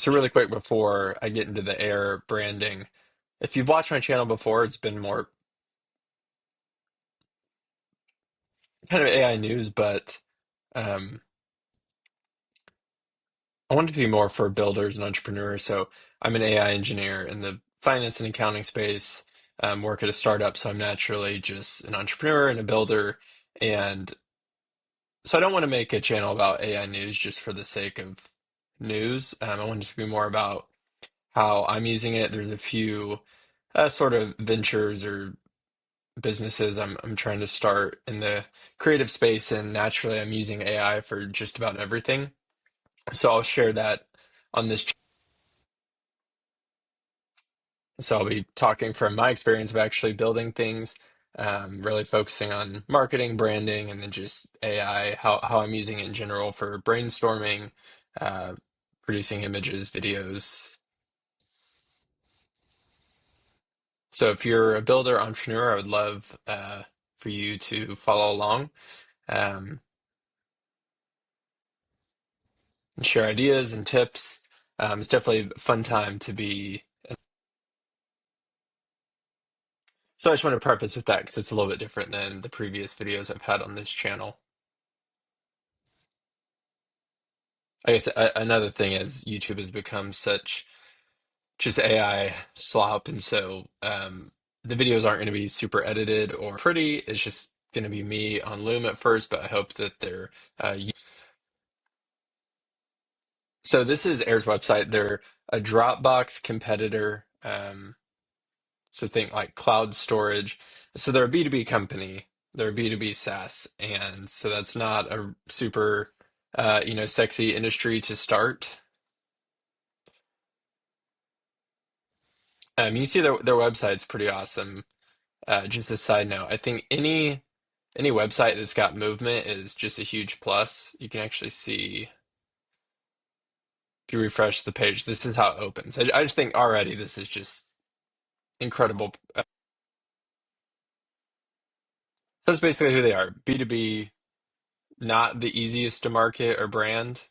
So really quick before I get into the Air branding, if you've watched my channel before, it's been more kind of AI news, but um, I want it to be more for builders and entrepreneurs. So I'm an AI engineer in the finance and accounting space, work at a startup, so I'm naturally just an entrepreneur and a builder. And so I don't want to make a channel about AI news just for the sake of news. I want it to be more about how I'm using it. There's a few sort of ventures or businesses I'm trying to start in the creative space, and naturally I'm using AI for just about everything. So I'll share that on this. So I'll be talking from my experience of actually building things, really focusing on marketing, branding, and then just AI, how I'm using it in general for brainstorming, uh, producing images, videos. So if you're a builder, entrepreneur, I would love for you to follow along, um, and share ideas and tips. It's definitely a fun time to be. So I just want to preface with that because it's a little bit different than the previous videos I've had on this channel. I guess another thing is YouTube has become such just AI slop, and so the videos aren't going to be super edited or pretty. It's just going to be me on Loom at first, but I hope that they're. So this is Air's website. They're a Dropbox competitor. So think like cloud storage. So they're a B2B company. They're a B2B SaaS, and so that's not a super sexy industry to start. You see their website's pretty awesome. Just a side note, I think any website that's got movement is just a huge plus. You can actually see if you refresh the page, this is how it opens. I just think already this is just incredible. That's basically who they are. B2B, not the easiest to market or brand,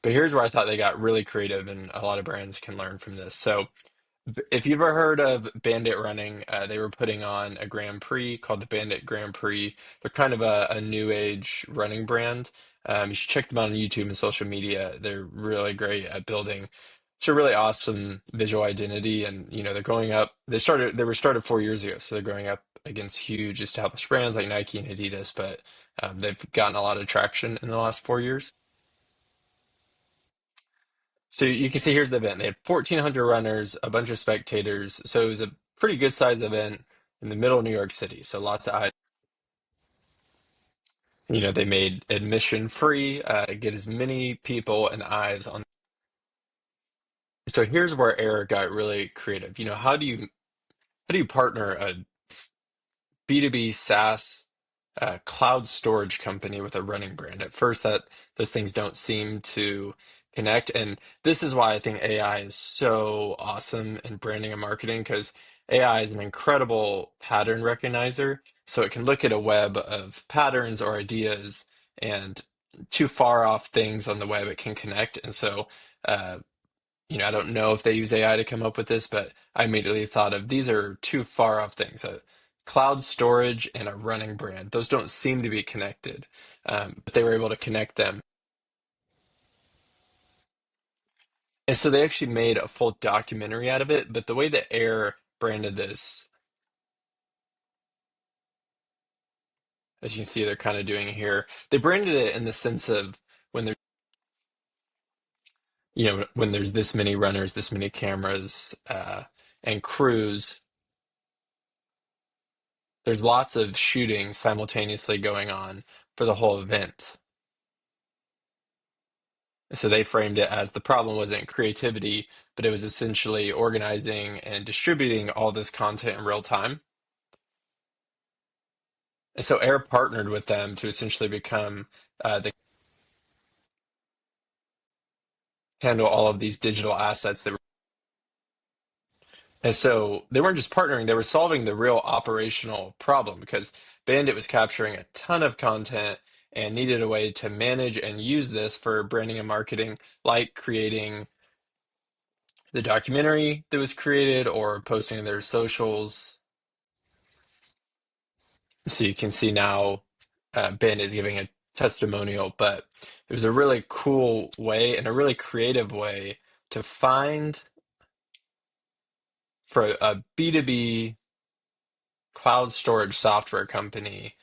but here's where I thought they got really creative, and a lot of brands can learn from this. So if you've ever heard of Bandit Running, they were putting on a Grand Prix called the Bandit Grand Prix. They're kind of a new age running brand. You should check them out on YouTube and social media. They're really great at building. It's a really awesome visual identity, and they're going up. They were started 4 years ago, so they're going up against huge established brands like Nike and Adidas. But they've gotten a lot of traction in the last 4 years. So you can see here's the event. They had 1,400 runners, a bunch of spectators. So it was a pretty good sized event in the middle of New York City. So lots of eyes. They made admission free, get as many people and eyes on. So here's where Eric got really creative. How do you partner a B2B SaaS cloud storage company with a running brand? At first, that those things don't seem to connect, and this is why I think AI is so awesome in branding and marketing because AI is an incredible pattern recognizer. So it can look at a web of patterns or ideas, and two far off things on the web it can connect. And so, uh, I don't know if they use AI to come up with this, but I immediately thought of these are two far off things. Cloud storage and a running brand. Those don't seem to be connected, but they were able to connect them. And so they actually made a full documentary out of it. But the way that Air branded this, as you can see, they're kind of doing it here. They branded it in the sense of when they're, when there's this many runners, this many cameras, and crews, there's lots of shooting simultaneously going on for the whole event. So they framed it as the problem wasn't creativity, but it was essentially organizing and distributing all this content in real time. And so Air partnered with them to essentially become the handle all of these digital assets that were. And so they weren't just partnering, they were solving the real operational problem because Bandit was capturing a ton of content and needed a way to manage and use this for branding and marketing, like creating the documentary that was created or posting their socials. So you can see now Ben is giving a testimonial, but it was a really cool way and a really creative way to find for a B2B cloud storage software company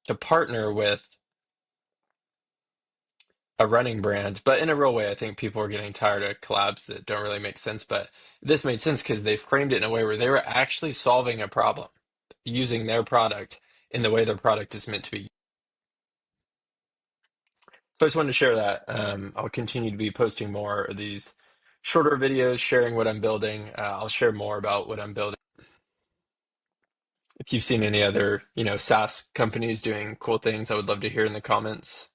to partner with a running brand, but in a real way. I think people are getting tired of collabs that don't really make sense, but this made sense because they framed it in a way where they were actually solving a problem using their product in the way their product is meant to be. So I just wanted to share that. I'll continue to be posting more of these shorter videos, sharing what I'm building. I'll share more about what I'm building. If you've seen any other, SaaS companies doing cool things, I would love to hear in the comments.